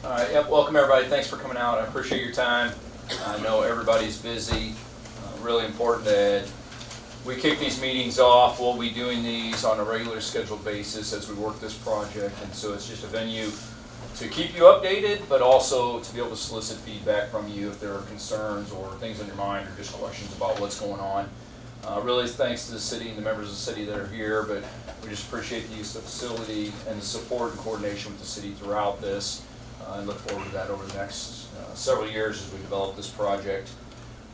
All right, yep, welcome everybody. Thanks for coming out. I appreciate your time. I know everybody's busy. Really important that we kick these meetings off. We'll be doing these on a regular scheduled basis as we work this project, and so it's just a venue to keep you updated, but also to be able to solicit feedback from you if there are concerns or things on your mind or just questions about what's going on. Really thanks to the city and the members of the city that are here, but we just appreciate the use of the facility and the support and coordination with the city throughout this, and look forward to that over the next several years as we develop this project.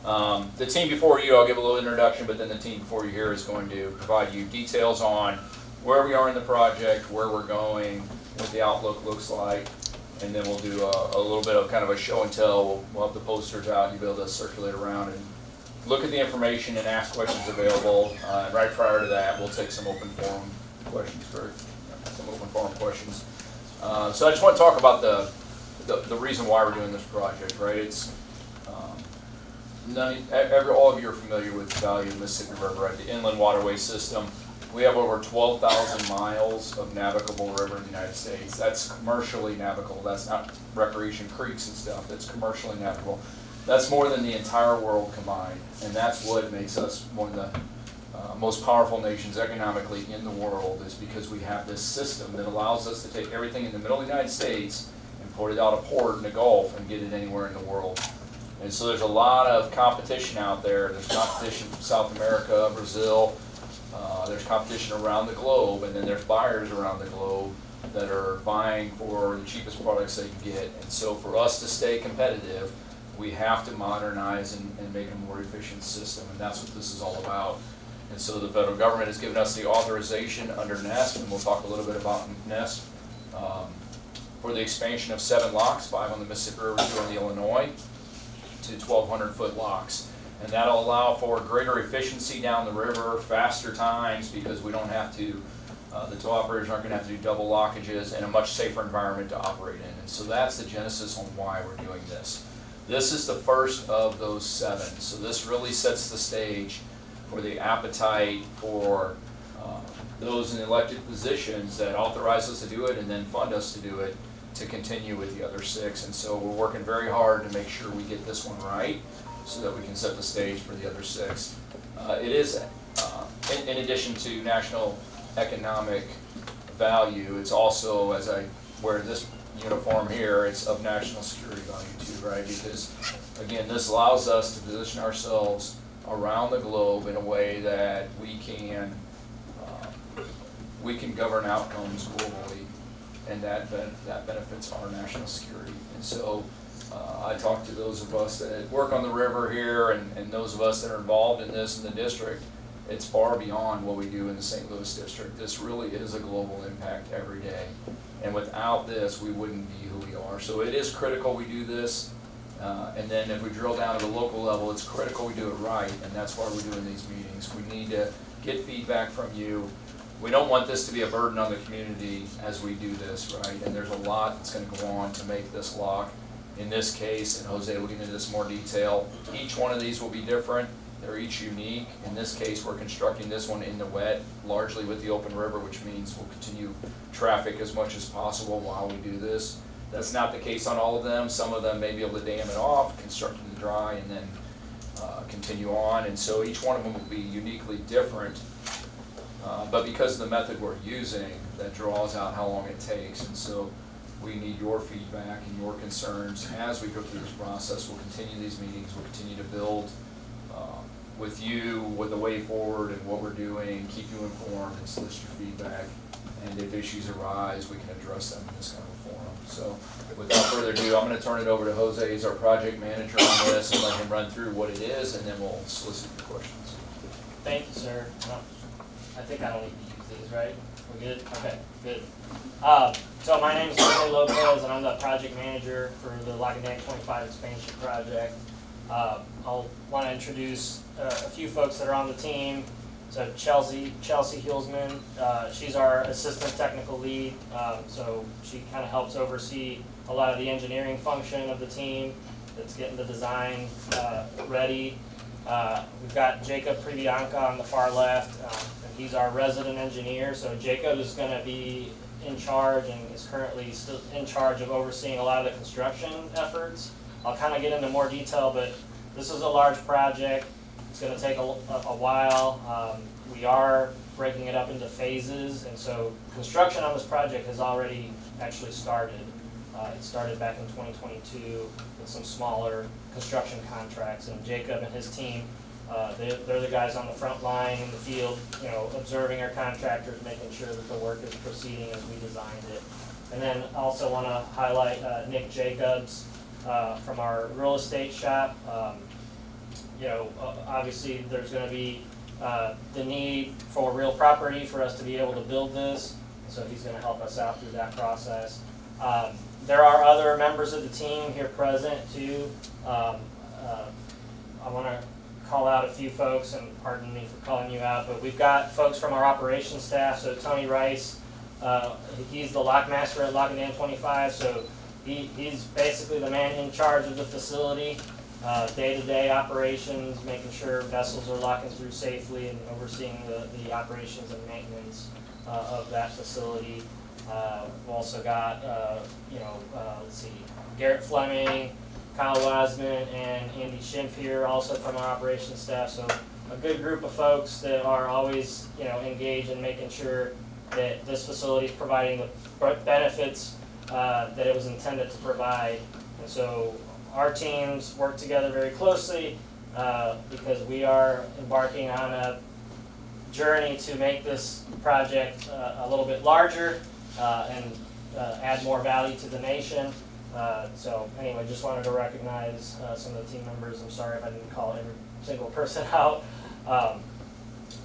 The team before you, I'll give a little introduction, but then the team before you here is going to provide you details on where we are in the project, where we're going, what the outlook looks like, and then we'll do a little bit of kind of a show and tell. We'll have the posters out, you'll be able to circulate around and look at the information and ask questions available. And right prior to that, we'll take some open forum questions So I just want to talk about the reason why we're doing this project, right? It's all of you are familiar with the value of the Mississippi River, right? The inland waterway system. We have over 12,000 miles of navigable river in the United States. That's commercially navigable. That's not recreation creeks and stuff. That's commercially navigable. That's more than the entire world combined, and that's what makes us one of the most powerful nations economically in the world, is because we have this system that allows us to take everything in the middle of the United States and put it out a port in the Gulf and get it anywhere in the world. And so there's a lot of competition out there. There's competition from South America, Brazil. There's competition around the globe, and then there's buyers around the globe that are vying for the cheapest products they can get. And so for us to stay competitive, we have to modernize and make a more efficient system, and that's what this is all about. And so the federal government has given us the authorization under NESP, and we'll talk a little bit about NESP, for the expansion of 7 locks, 5 on the Mississippi River, 2 on the Illinois, to 1,200-foot locks. And that'll allow for greater efficiency down the river, faster times, because we don't have to, the tow operators aren't going to have to do double lockages, and a much safer environment to operate in. And so that's the genesis on why we're doing this. This is the first of those 7. So this really sets the stage for the appetite for those in elected positions that authorize us to do it and then fund us to do it, to continue with the other 6. And so we're working very hard to make sure we get this one right so that we can set the stage for the other 6. It is, in addition to national economic value, it's also, as I wear this uniform here, it's of national security value too, right? Because again, this allows us to position ourselves around the globe in a way that we can govern outcomes globally, and that benefits our national security. And so I talk to those of us that work on the river here, and those of us that are involved in this in the district. It's far beyond what we do in the St. Louis district. This really is a global impact every day. And without this, we wouldn't be who we are. So it is critical we do this. And then if we drill down to the local level, it's critical we do it right. And that's why we're doing these meetings. We need to get feedback from you. We don't want this to be a burden on the community as we do this, right? And there's a lot that's going to go on to make this lock. In this case, and Jose will get into this in more detail, each one of these will be different. They're each unique. In this case, we're constructing this one in the wet, largely with the open river, which means we'll continue traffic as much as possible while we do this. That's not the case on all of them. Some of them may be able to dam it off, construct it in the dry, and then continue on. And so each one of them will be uniquely different. But because of the method we're using, that draws out how long it takes. And so we need your feedback and your concerns as we go through this process. We'll continue these meetings. We'll continue to build with you, with the way forward and what we're doing, keep you informed and solicit your feedback. And if issues arise, we can address them in this kind of a forum. So without further ado, I'm going to turn it over to Jose. He's our project manager on this, and let him run through what it is, and then we'll solicit your questions. Thank you, sir. No, I think I don't need to use these, right? We're good? Okay, good. So my name is Jose Lopez, and I'm the project manager for the LD25 expansion project. I'll want to introduce a few folks that are on the team. So Chelsea Hulsman, she's our assistant technical lead. So she kind of helps oversee a lot of the engineering function of the team that's getting the design ready. We've got Jacob Privianka on the far left, and he's our resident engineer. So Jacob is going to be in charge and is currently still in charge of overseeing a lot of the construction efforts. I'll kind of get into more detail, but this is a large project. It's going to take a while. We are breaking it up into phases, and so construction on this project has already actually started. It started back in 2022 with some smaller construction contracts, and Jacob and his team, they're the guys on the front line in the field, you know, observing our contractors, making sure that the work is proceeding as we designed it. And then also want to highlight Nick Jacobs from our real estate shop. You know, obviously there's going to be the need for real property for us to be able to build this, so he's going to help us out through that process. There are other members of the team here present too. I want to call out a few folks, and pardon me for calling you out, but we've got folks from our operations staff. So Tony Rice, he's the lockmaster at LD25, so he's basically the man in charge of the facility, day-to-day operations, making sure vessels are locking through safely and overseeing the operations and maintenance of that facility. We've also got, let's see, Garrett Fleming, Kyle Wiseman, and Andy Schimpf here, also from our operations staff. So a good group of folks that are always, you know, engaged in making sure that this facility is providing the benefits that it was intended to provide. And so our teams work together very closely because we are embarking on a journey to make this project a little bit larger and add more value to the nation. So anyway, just wanted to recognize some of the team members. I'm sorry if I didn't call every single person out.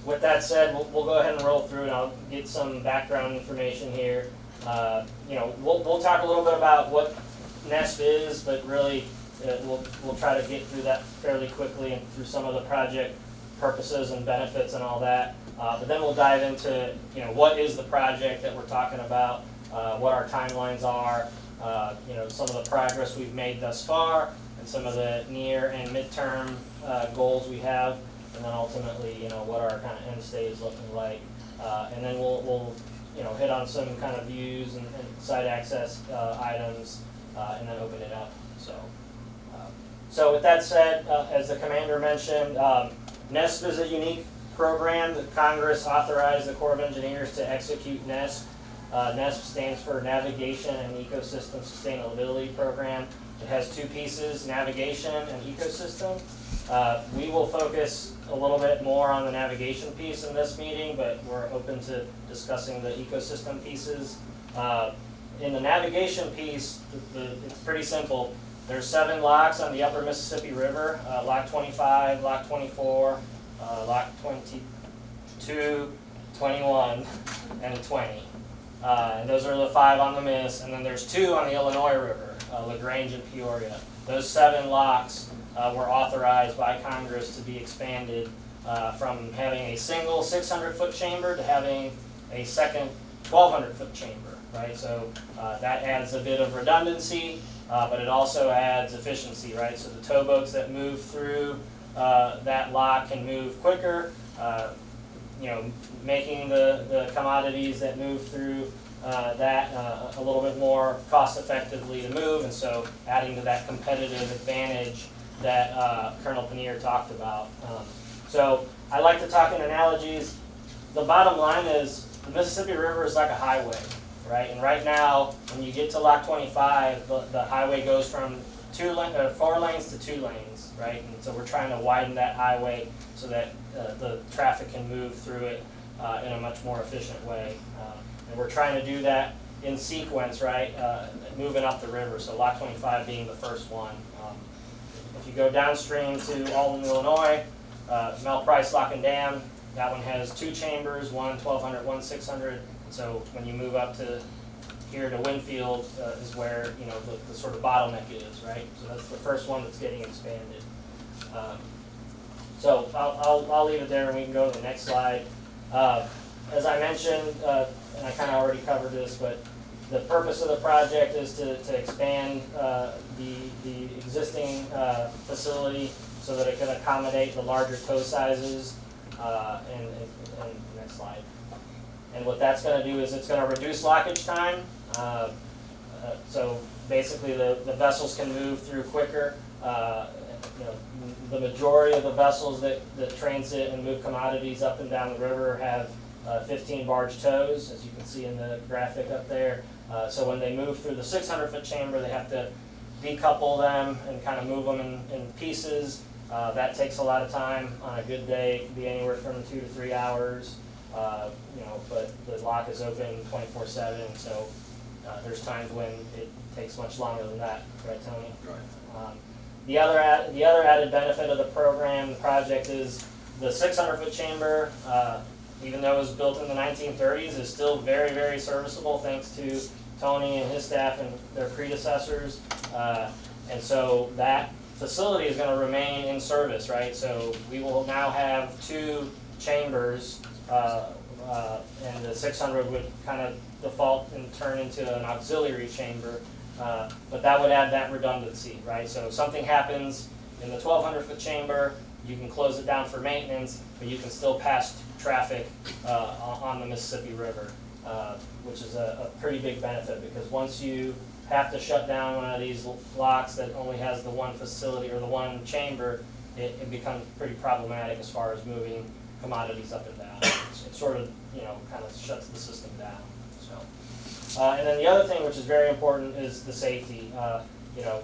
With that said, we'll go ahead and roll through, and I'll get some background information here. You know, we'll talk a little bit about what NESP is, but really we'll try to get through that fairly quickly and through some of the project purposes and benefits and all that. But then we'll dive into, you know, what is the project that we're talking about, what our timelines are, you know, some of the progress we've made thus far, and some of the near and midterm goals we have, and then ultimately, you know, what our kind of end state is looking like. And then we'll you know, hit on some kind of views and site access items, and then open it up. So with that said, as the commander mentioned, NESP is a unique program that Congress authorized the Corps of Engineers to execute NESP. NESP stands for Navigation and Ecosystem Sustainability Program. It has two pieces, navigation and ecosystem. We will focus a little bit more on the navigation piece in this meeting, but we're open to discussing the ecosystem pieces. In the navigation piece, it's pretty simple. There's 7 locks on the upper Mississippi River, Lock 25, Lock 24, Lock 22, 21, and 20. And those are the 5 on the Miss, and then there's 2 on the Illinois River, LaGrange and Peoria. Those 7 locks were authorized by Congress to be expanded from having a single 600-foot chamber to having a second 1,200-foot chamber, right? So that adds a bit of redundancy, but it also adds efficiency, right? So the towboats that move through that lock can move quicker, you know, making the commodities that move through that a little bit more cost effectively to move, and so adding to that competitive advantage that Colonel Paneer talked about. So I like to talk in analogies. The bottom line is the Mississippi River is like a highway, right? And right now, when you get to Lock 25, the highway goes from 4 lanes to 2 lanes, right? And so we're trying to widen that highway so that the traffic can move through it in a much more efficient way. And we're trying to do that in sequence, right? Moving up the river, so Lock 25 being the first one. If you go downstream to Alton, Illinois, Mel Price Lock and Dam, that one has 2 chambers, one 1,200, one 600. So when you move up to here to Winfield is where, you know, the sort of bottleneck is, right? So that's the first one that's getting expanded. So I'll leave it there and we can go to the next slide. As I mentioned, and I kind of already covered this, but the purpose of the project is to expand the existing facility so that it can accommodate the larger tow sizes. And next slide. And what that's going to do is it's going to reduce lockage time. So basically the vessels can move through quicker. You know, the majority of the vessels that transit and move commodities up and down the river have 15 barge tows, as you can see in the graphic up there. So when they move through the 600-foot chamber, they have to decouple them and kind of move them in pieces. That takes a lot of time. On a good day, it can be anywhere from 2 to 3 hours. You know, but the lock is open 24/7, so there's times when it takes much longer than that, right, Tony? Right. The other added benefit of the program, the project, is the 600-foot chamber, even though it was built in the 1930s, is still very, very serviceable thanks to Tony and his staff and their predecessors. And so that facility is going to remain in service, right? So we will now have 2 chambers, and the 600 would kind of default and turn into an auxiliary chamber. But that would add that redundancy, right? So if something happens in the 1,200-foot chamber, you can close it down for maintenance, but you can still pass traffic on the Mississippi River, which is a pretty big benefit, because once you have to shut down one of these locks that only has the one facility or the one chamber, it becomes pretty problematic as far as moving commodities up and down. It sort of, you know, kind of shuts the system down. So, and then the other thing, which is very important, is the safety. You know,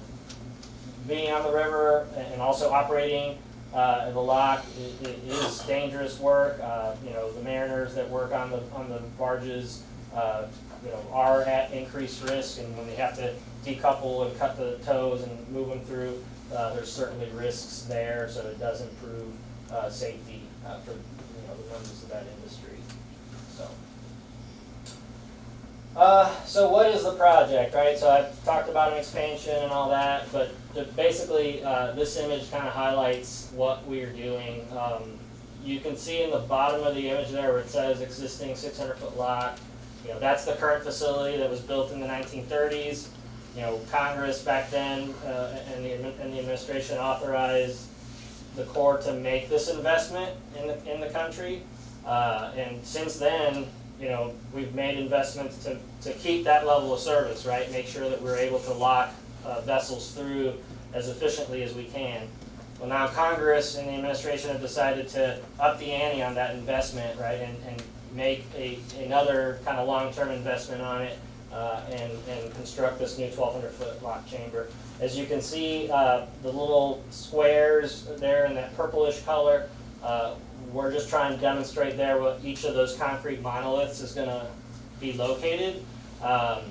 being on the river and also operating the lock, it is dangerous work. You know, the mariners that work on the barges, you know, are at increased risk, and when they have to decouple and cut the tows and move them through, there's certainly risks there. So it does improve safety for, you know, the members of that industry. So what is the project, right? So I've talked about an expansion and all that, but basically this image kind of highlights what we're doing. You can see in the bottom of the image there where it says existing 600-foot lock. You know, that's the current facility that was built in the 1930s. You know, Congress back then and the administration authorized the Corps to make this investment in the country, and since then, you know, we've made investments to keep that level of service, right? Make sure that we're able to lock vessels through as efficiently as we can. Well, now Congress and the administration have decided to up the ante on that investment, right, and make another kind of long-term investment on it, and construct this new 1,200-foot lock chamber. As you can see, the little squares there in that purplish color, we're just trying to demonstrate there what each of those concrete monoliths is going to be located. And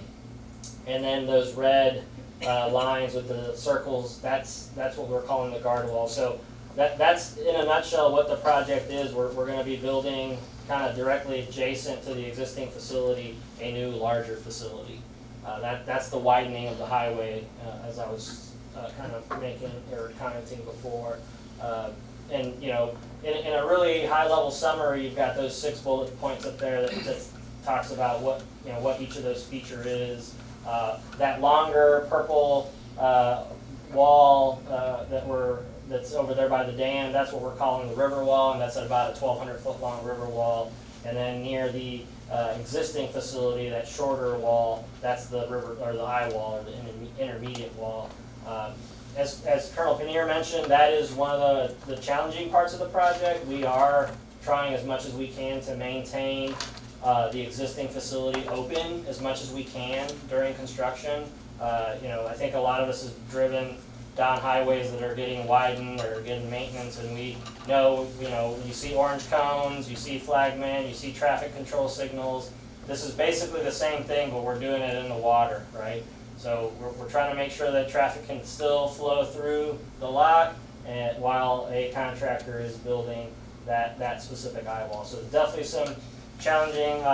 then those red lines with the circles, that's what we're calling the guard wall. So that's in a nutshell what the project is. We're going to be building kind of directly adjacent to the existing facility a new larger facility. That's the widening of the highway, as I was kind of making or commenting before. And you know, in a really high-level summary, you've got those 6 bullet points up there that talks about what, you know, what each of those feature is. That longer purple wall that's over there by the dam, that's what we're calling the river wall, and that's at about a 1,200-foot long river wall. And then near the existing facility, that shorter wall, that's the river or the eye wall or the intermediate wall. As Colonel Pannier mentioned, that is one of the challenging parts of the project. We are trying as much as we can to maintain the existing facility open as much as we can during construction. You know, I think a lot of us have driven down highways that are getting widened or getting maintenance, and we know, you know, you see orange cones, you see flagmen, you see traffic control signals. This is basically the same thing, but we're doing it in the water, right? So we're trying to make sure that traffic can still flow through the lot, and while a contractor is building that specific eye wall. So there's definitely some challenging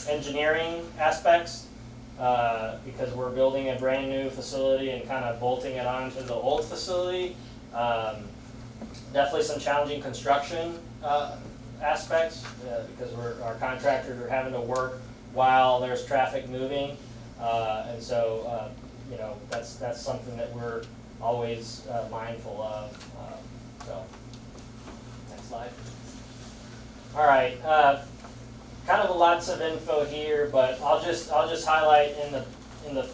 engineering aspects because we're building a brand new facility and kind of bolting it onto the old facility. Definitely some challenging construction aspects because our contractors are having to work while there's traffic moving. And so, you know, that's something that we're always mindful of. So, next slide. All right. kind of lots of info here, but I'll just highlight in the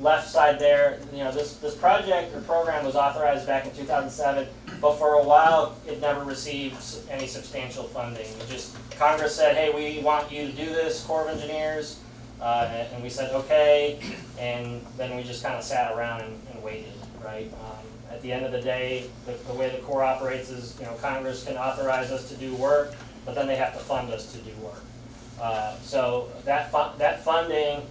left side there. You know, this project or program was authorized back in 2007, but for a while it never received any substantial funding. It just Congress said, hey, we want you to do this, Corps of Engineers, and we said okay, and then we just kind of sat around and waited, right? At the end of the day, the way the Corps operates is, you know, Congress can authorize us to do work, but then they have to fund us to do work. So that funding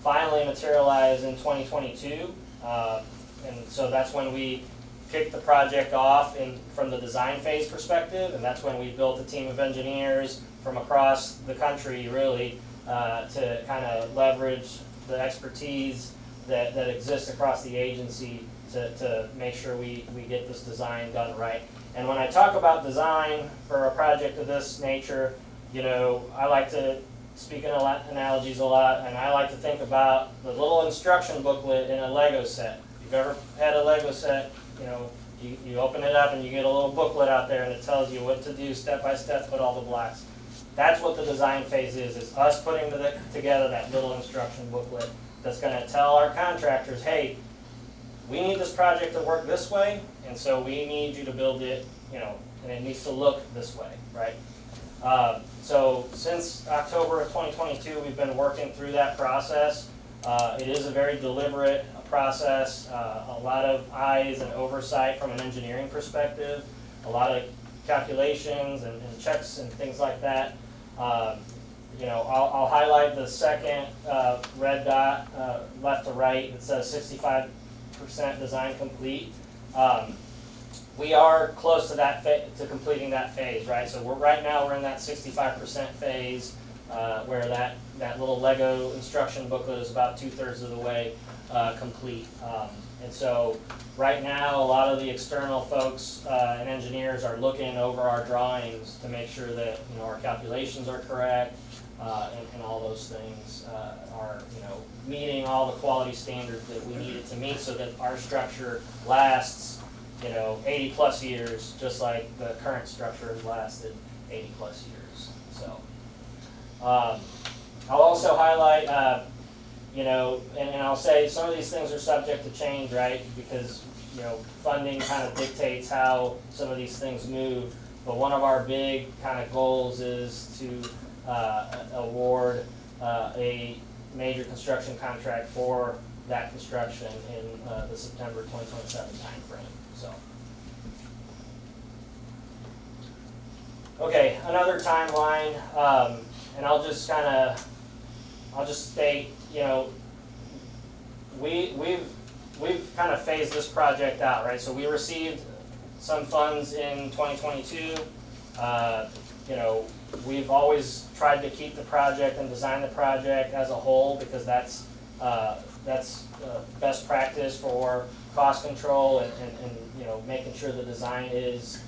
finally materialized in 2022, and so that's when we kicked the project off from the design phase perspective, and that's when we built a team of engineers from across the country, really, to kind of leverage the expertise that exists across the agency to make sure we get this design done right. And when I talk about design for a project of this nature, you know, I like to speak in analogies a lot, and I like to think about the little instruction booklet in a Lego set. If you've ever had a Lego set, you know, you open it up and you get a little booklet out there and it tells you what to do step by step, put all the blocks. That's what the design phase is us putting together that little instruction booklet that's going to tell our contractors, hey, we need this project to work this way, and so we need you to build it, you know, and it needs to look this way, right? So since October of 2022, we've been working through that process. It is a very deliberate process, a lot of eyes and oversight from an engineering perspective, a lot of calculations and checks and things like that. You know, I'll highlight the second red dot left to right that says 65% design complete. We are close to that to completing that phase, right? So right now we're in that 65% phase where that little Lego instruction booklet is about 2/3 of the way complete. And so right now a lot of the external folks and engineers are looking over our drawings to make sure that, you know, our calculations are correct and all those things are, you know, meeting all the quality standards that we need it to meet so that our structure lasts, you know, 80 plus years, just like the current structure has lasted 80 plus years. So I'll also highlight, you know, and I'll say some of these things are subject to change, right? Because, you know, funding kind of dictates how some of these things move. But one of our big kind of goals is to award a major construction contract for that construction in the September 2027 timeframe. So, okay, another timeline, and I'll just state, you know, we've kind of phased this project out, right? So we received some funds in 2022. You know, we've always tried to keep the project and design the project as a whole because that's best practice for cost control and you know, making sure the design is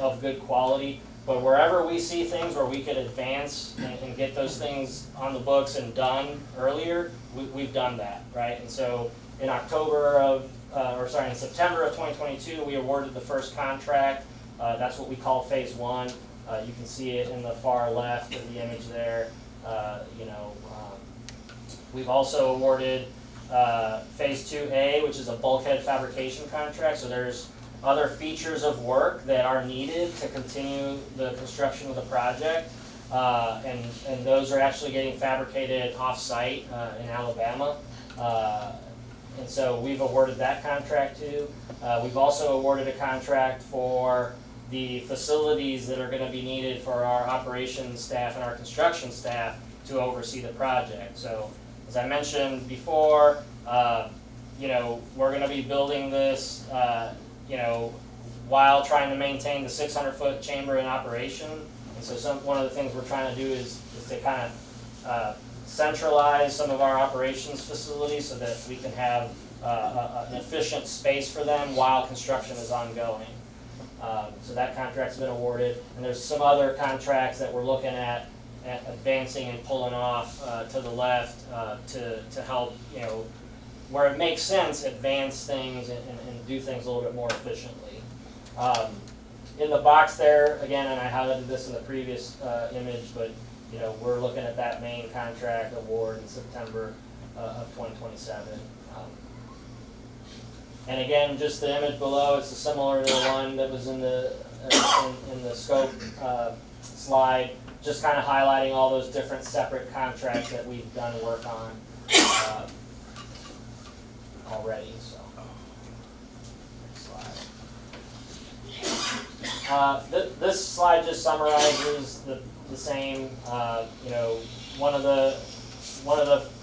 of good quality. But wherever we see things where we could advance and get those things on the books and done earlier, we've done that, right? And so in in September of 2022, we awarded the first contract. That's what we call phase 1. You can see it in the far left of the image there. You know, we've also awarded phase 2A, which is a bulkhead fabrication contract. So there's other features of work that are needed to continue the construction of the project, and those are actually getting fabricated off-site in Alabama. And so we've awarded that contract too. We've also awarded a contract for the facilities that are going to be needed for our operations staff and our construction staff to oversee the project. So as I mentioned before, you know, we're going to be building this, you know, while trying to maintain the 600-foot chamber in operation. And so one of the things we're trying to do is to kind of centralize some of our operations facilities so that we can have an efficient space for them while construction is ongoing. So that contract's been awarded, and there's some other contracts that we're looking at advancing and pulling off to the left to help, you know, where it makes sense, advance things and do things a little bit more efficiently. in the box there, again, and I highlighted this in the previous image, but we're looking at that main contract award in September of 2027. And again, just the image below, it's similar to the one that was in the scope slide, just kind of highlighting all those different separate contracts that we've done work on already. So, next slide. This slide just summarizes the same. One of the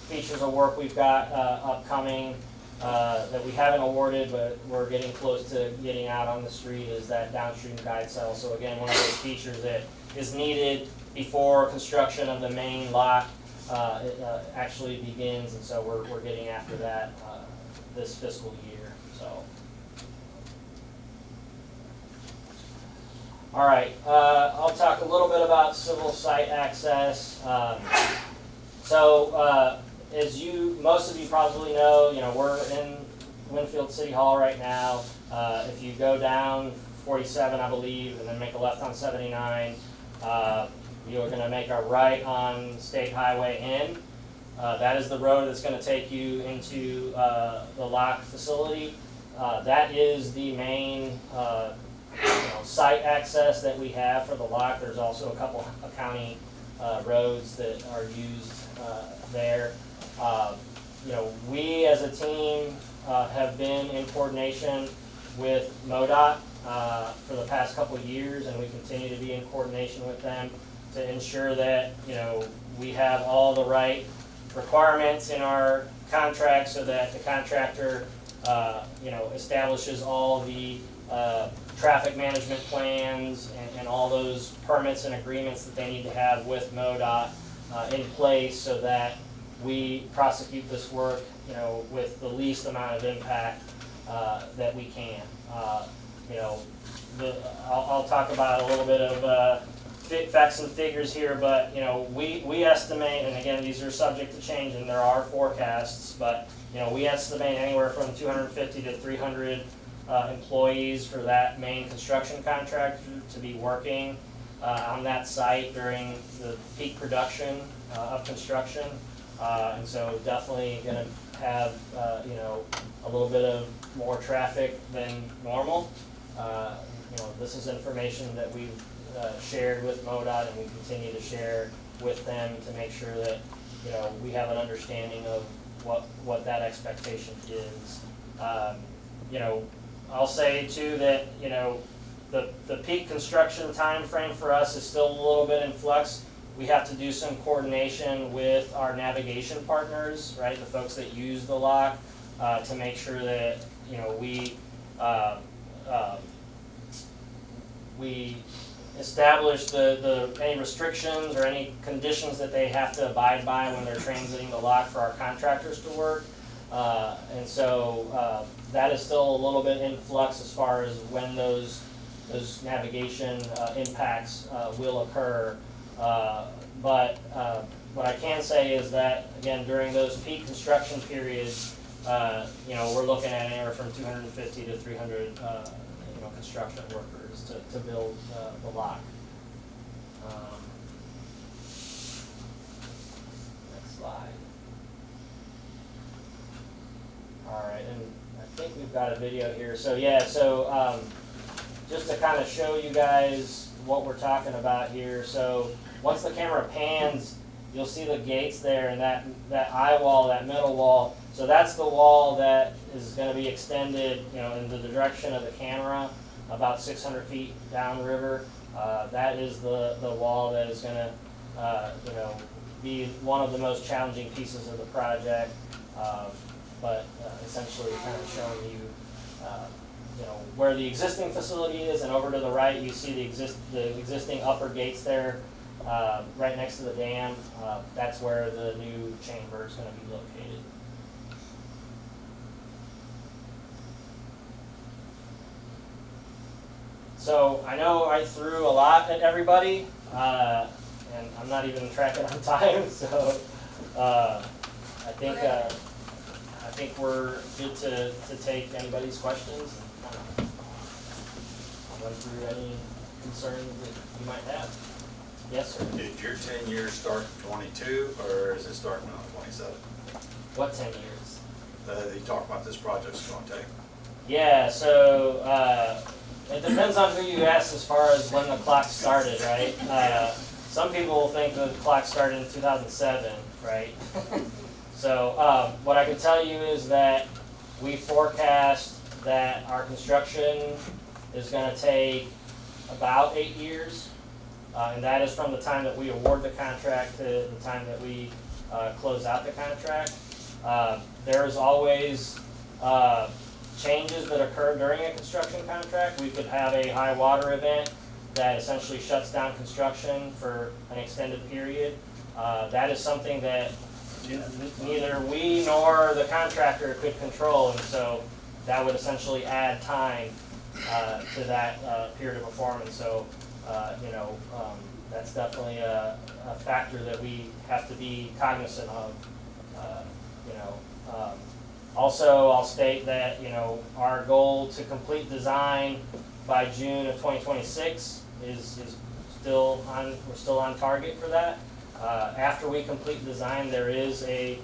features of work we've got upcoming that we haven't awarded, but we're getting close to getting out on the street is that downstream guide cell. So again, one of those features that is needed before construction of the main lot actually begins, and so we're getting after that this fiscal year. So, all right, I'll talk a little bit about civil site access. As most of you probably know, we're in Winfield City Hall right now. If you go down 47, I believe, and then make a left on 79, you're going to make a right on State Highway N. That is the road that's going to take you into the lock facility. That is the main site access that we have for the lock. There's also a couple of county roads that are used there. We as a team have been in coordination with MoDOT for the past couple of years, and we continue to be in coordination with them to ensure that we have all the right requirements in our contract, so that the contractor establishes all the traffic management plans and all those permits and agreements that they need to have with MoDOT in place, so that we prosecute this work, with the least amount of impact that we can. I'll talk about a little bit of facts and figures here, but we estimate, and again, these are subject to change, and there are forecasts, but we estimate anywhere from 250 to 300 employees for that main construction contractor to be working on that site during the peak production of construction. And so definitely going to have a little bit of more traffic than normal. This is information that we've shared with MoDOT, and we continue to share with them to make sure that we have an understanding of what that expectation is. I'll say too that the peak construction time frame for us is still a little bit in flux. We have to do some coordination with our navigation partners, right? The folks that use the lock, to make sure that we establish any restrictions or any conditions that they have to abide by when they're transiting the lock for our contractors to work. And so that is still a little bit in flux as far as when those navigation impacts will occur. But what I can say is that, again, during those peak construction periods, we're looking at anywhere from 250 to 300 construction workers to build the lock. Next slide. All right, and I think we've got a video here. So yeah, just to kind of show you guys what we're talking about here. So once the camera pans, you'll see the gates there, and that eye wall, that middle wall. So that's the wall that is going to be extended, in the direction of the camera, about 600 feet downriver. That is the wall that is going to, be one of the most challenging pieces of the project. But essentially, kind of showing you, where the existing facility is, and over to the right, you see the existing upper gates there, right next to the dam. That's where the new chamber is going to be located. So I know I threw a lot at everybody, and I'm not even tracking on time. So I think we're good to take anybody's questions. run through any concerns that you might have. Yes, sir. Did your 10 years start in 22, or is it starting now in 27? What 10 years? They talk about this project's going to take. Yeah, so it depends on who you ask as far as when the clock started, right? Some people think the clock started in 2007, right? So what I can tell you is that we forecast that our construction is going to take about 8 years, and that is from the time that we award the contract to the time that we close out the contract. There is always changes that occur during a construction contract. We could have a high water event that essentially shuts down construction for an extended period. That is something that neither we nor the contractor could control, and so that would essentially add time to that period of performance. So, that's definitely a factor that we have to be cognizant of. Also, I'll state that our goal to complete design by June of 2026 is still on. We're still on target for that. After we complete design, there is a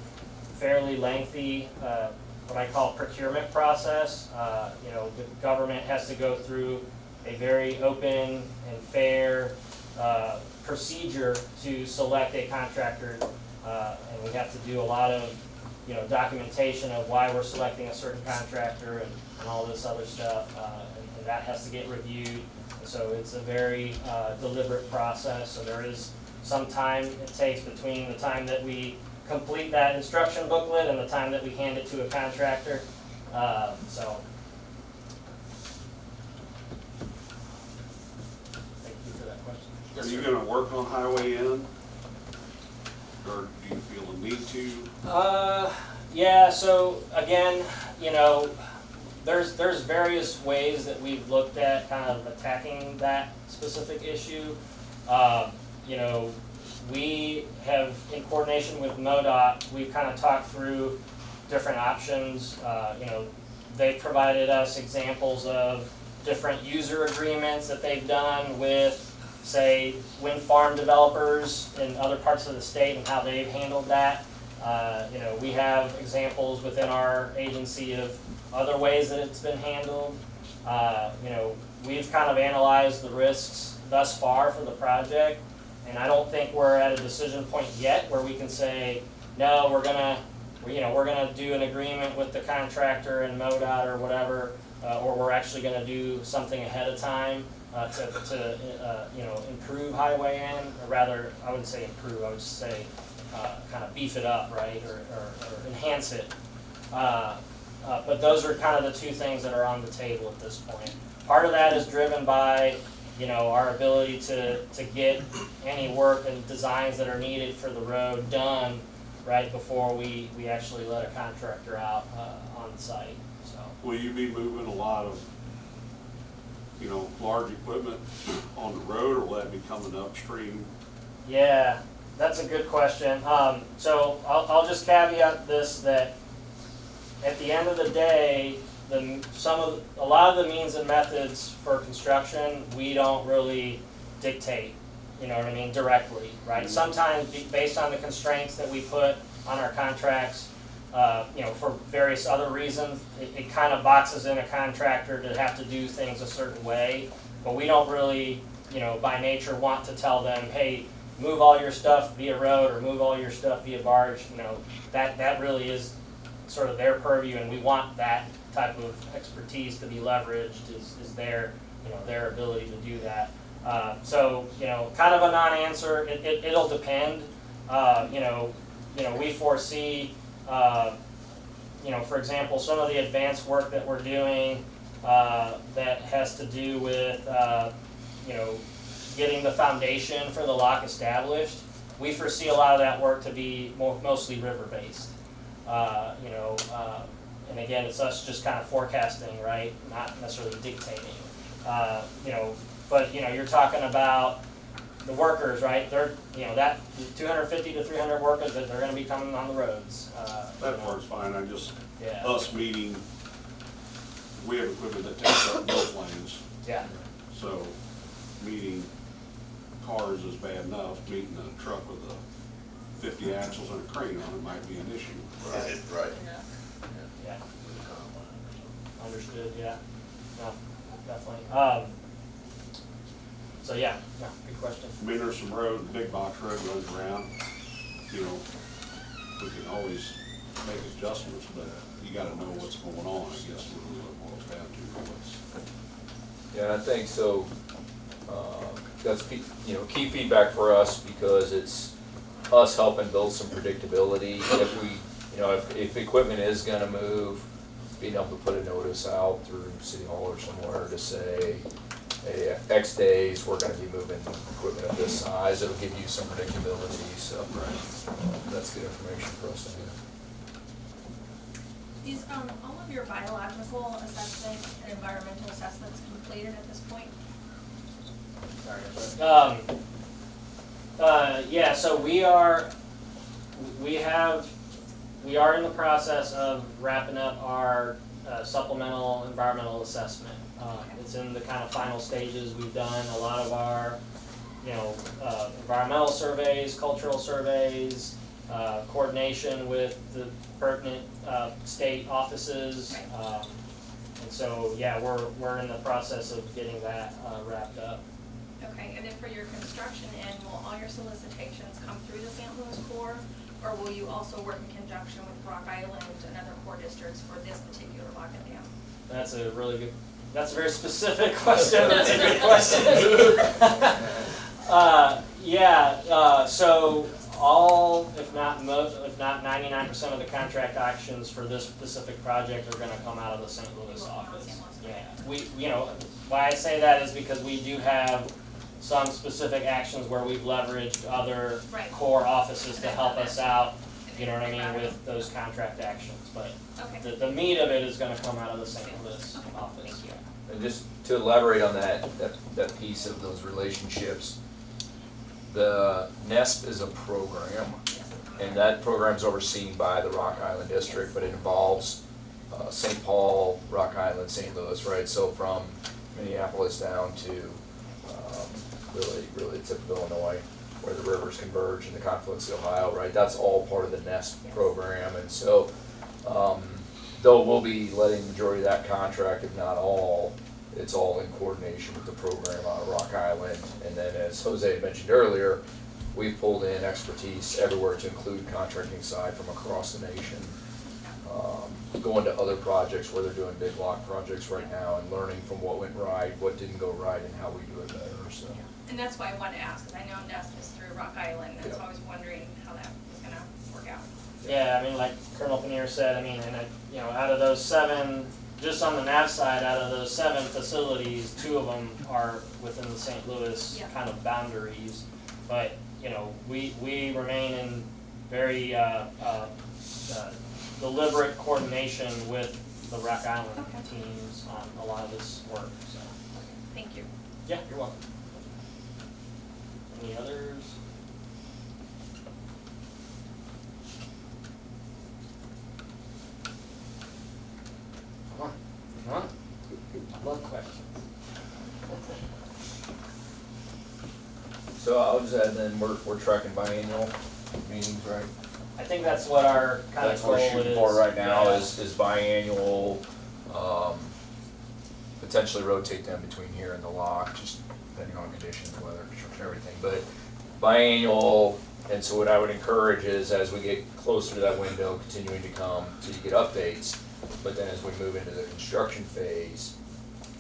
fairly lengthy, what I call procurement process. The government has to go through a very open and fair procedure to select a contractor, and we have to do a lot of documentation of why we're selecting a certain contractor and all this other stuff, and that has to get reviewed. And so it's a very deliberate process. So there is some time it takes between the time that we complete that instruction booklet and the time that we hand it to a contractor. So thank you for that question. Are you going to work on Highway N? Or do you feel a need to? Yeah, so again, there's various ways that we've looked at kind of attacking that specific issue. We have, in coordination with MoDOT, we've kind of talked through different options. They've provided us examples of different user agreements that they've done with, say, wind farm developers in other parts of the state and how they've handled that. We have examples within our agency of other ways that it's been handled. We've kind of analyzed the risks thus far for the project, and I don't think we're at a decision point yet where we can say, no, we're gonna do an agreement with the contractor and MoDOT or whatever, or we're actually gonna do something ahead of time to improve Highway N, or rather, I wouldn't say improve, I would just say kind of beef it up, right, or enhance it. But those are kind of the two things that are on the table at this point. Part of that is driven by our ability to get any work and designs that are needed for the road done right before we actually let a contractor out on the site. So Will you be moving a lot of large equipment on the road, or will that be coming upstream? yeah, that's a good question. So I'll just caveat this, that at the end of the day, a lot of the means and methods for construction, we don't really dictate, directly, right? Sometimes based on the constraints that we put on our contracts, for various other reasons, it kind of boxes in a contractor to have to do things a certain way, but we don't really, by nature want to tell them, hey, move all your stuff via road or move all your stuff via barge. That really is sort of their purview, and we want that type of expertise to be leveraged is their ability to do that. So kind of a non-answer. It'll depend. We foresee for example, some of the advanced work that we're doing that has to do with getting the foundation for the lock established. We foresee a lot of that work to be mostly river-based. And again, it's us just kind of forecasting, right? Not necessarily dictating. But you're talking about the workers, right? They're that 250 to 300 workers that they're going to be coming on the roads. That part's fine. Yeah. Us meeting, we have equipment that takes up both lanes. Yeah. So meeting cars is bad enough, meeting a truck with a 50 axles and a crane on it might be an issue. Right. Yeah. Understood, yeah. No, definitely. So yeah, no, good question. I mean, there's some road, big box road runs around, you know, we can always make adjustments, but you gotta know what's going on, I guess, is what it boils down to. Yeah, I think so. That's key feedback for us because it's us helping build some predictability. If we, if equipment is gonna move, being able to put a notice out through City Hall or somewhere to say, hey, X days, we're gonna be moving equipment of this size. It'll give you some predictability, so that's good information for us to have. Is all of your biological assessments and environmental assessments completed at this point? Yeah, so we are in the process of wrapping up our supplemental environmental assessment. It's in the kind of final stages. We've done a lot of our, environmental surveys, cultural surveys, coordination with the pertinent state offices. And so, yeah, we're in the process of getting that wrapped up. Okay, and then for your construction end, will all your solicitations come through the St. Louis Corps, or will you also work in conjunction with Rock Island and other Corps districts for this particular lock and dam? That's a very specific question. That's a good question. So all, if not 99% of the contract actions for this specific project are gonna come out of the St. Louis office. Yeah, why I say that is because we do have some specific actions where we've leveraged other core offices to help us out, you know what I mean, with those contract actions. But Okay. the meat of it is gonna come out of the St. Louis office, yeah. And just to elaborate on that piece of those relationships, the NESP is a program, and that program is overseen by the Rock Island District, but it involves St. Paul, Rock Island, St. Louis, right? So from Minneapolis down to really tip of Illinois, where the rivers converge in the confluence of Ohio, right? That's all part of the NESP program, and so though we'll be letting the majority of that contract, if not all, it's all in coordination with the program out of Rock Island. And then, as Jose had mentioned earlier, we've pulled in expertise everywhere to include contracting side from across the nation. Going to other projects where they're doing big block projects right now and learning from what went right, what didn't go right, and how we do it better. So. And that's why I wanted to ask, because I know NESP is through Rock Island, and so I was wondering how that was going to work out. Yeah, I mean, like Colonel Paneer said, I mean, out of those 7, just on the nav side, out of those 7 facilities, 2 of them are within the St. Louis kind of boundaries. But, we remain in very deliberate coordination with the Rock Island teams on a lot of this work, so. Thank you. Yeah, you're welcome. Any others? Come on. I love questions. So I'll just add then, we're tracking biannual meetings, right? I think that's what our kind of That's goal what is. we're shooting for right now Yeah. is biannual, potentially rotate them between here and the lock, just depending on conditions, weather, construction, everything. But biannual, and so what I would encourage is as we get closer to that window, continuing to come, so you get updates. But then as we move into the construction phase,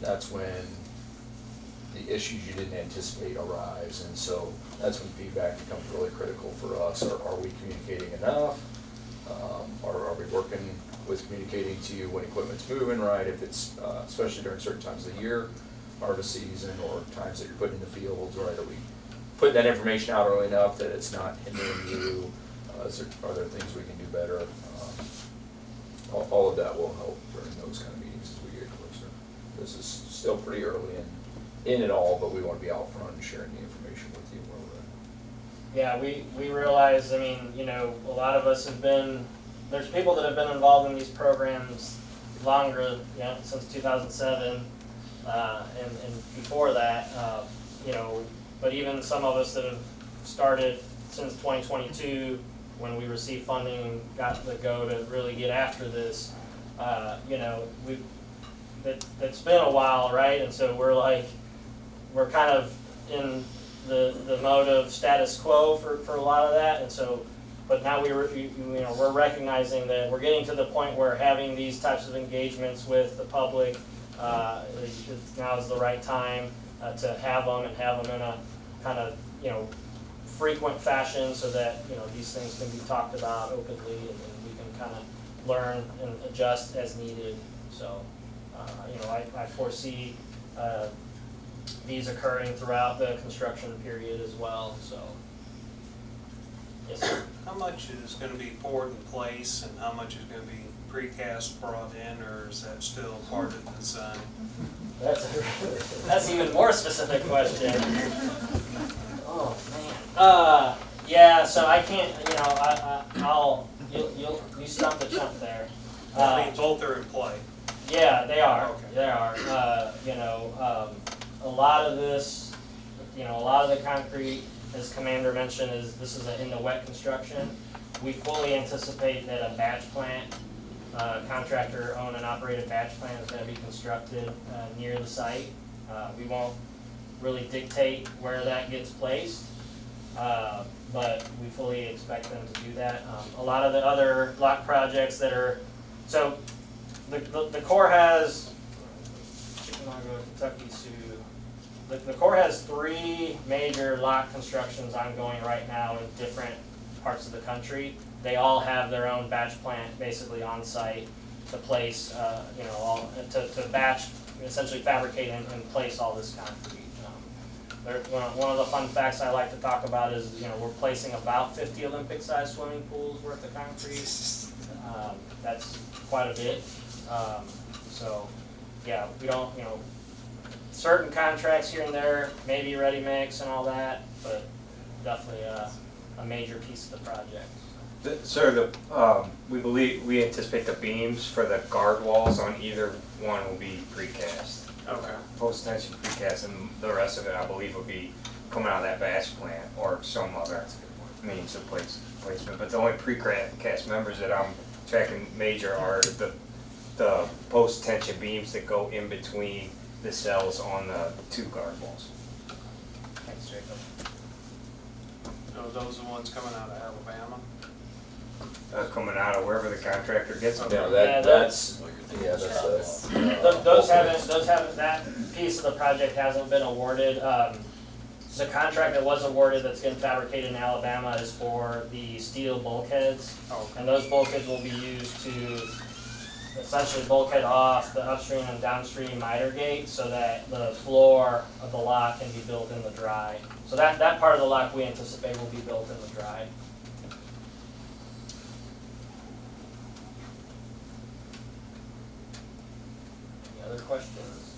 that's when the issues you didn't anticipate arise. And so that's when feedback becomes really critical for us. Are we communicating enough? Are we working with communicating to you when equipment's moving right? If it's, especially during certain times of the year, harvest season, or times that you're putting in the fields, right? Are we putting that information out early enough that it's not hindering you? Are there things we can do better? All of that will help during those kind of meetings as we get closer. This is still pretty early in it all, but we want to be out front and sharing the information with you where we're at. Yeah, we realize, I mean, a lot of us have been, there's people that have been involved in these programs longer, since 2007. And before that, you know, but even some of us that have started since 2022, when we received funding and got the go to really get after this, you know, that's been a while, right? And so we're kind of in the mode of status quo for a lot of that, and so, but now we're recognizing that we're getting to the point where having these types of engagements with the public now is the right time to have them, and have them in a kind of, you know, frequent fashion, so that, you know, these things can be talked about openly, and we can kind of learn and adjust as needed. So, you know, I foresee these occurring throughout the construction period as well. So, yes, sir. How much is gonna be poured in place and how much is gonna be precast brought in, or is that still part of the design? That's even more specific question. Oh man. Yeah. So I can't. You know, you stumped the chump there. I mean, both are in play. Yeah, they are. Okay. They are. You know, a lot of this, you know, a lot of the concrete, as Commander mentioned, this is in the wet construction. We fully anticipate that a batch plant, contractor owned and operated batch plant, is going to be constructed near the site. We won't really dictate where that gets placed, but we fully expect them to do that. A lot of the other lock projects that are, so the Corps has, Chickamauga, Kentucky, Sioux. The Corps has 3 major lock constructions ongoing right now in different parts of the country. They all have their own batch plant basically on site to place, you know, to batch, essentially fabricate and place all this concrete. One of the fun facts I like to talk about is, you know, we're placing about 50 Olympic-sized swimming pools worth of concrete. That's quite a bit. So, yeah, we don't, you know, certain contracts here and there, maybe ready mix and all that, but definitely a major piece of the project. Sir, we anticipate the beams for the guard walls on either one will be precast. Okay. Post-tension precast, and the rest of it, I believe, will be coming out of that batch plant or some other means of placement. But the only precast members that I'm tracking major are the post-tension beams that go in between the cells on the 2 guard walls. Thanks, Jacob. So those are the ones coming out of Alabama? Coming out of wherever the contractor gets them. Yeah, Those those haven't, that piece of the project hasn't been awarded. The contract that was awarded that's getting fabricated in Alabama is for the steel bulkheads. Oh, And those bulkheads will be used to essentially bulkhead off the upstream and downstream miter gate, so that the floor of the lock can be built in the dry. So that part of the lock we anticipate will be built in the dry. Any other questions?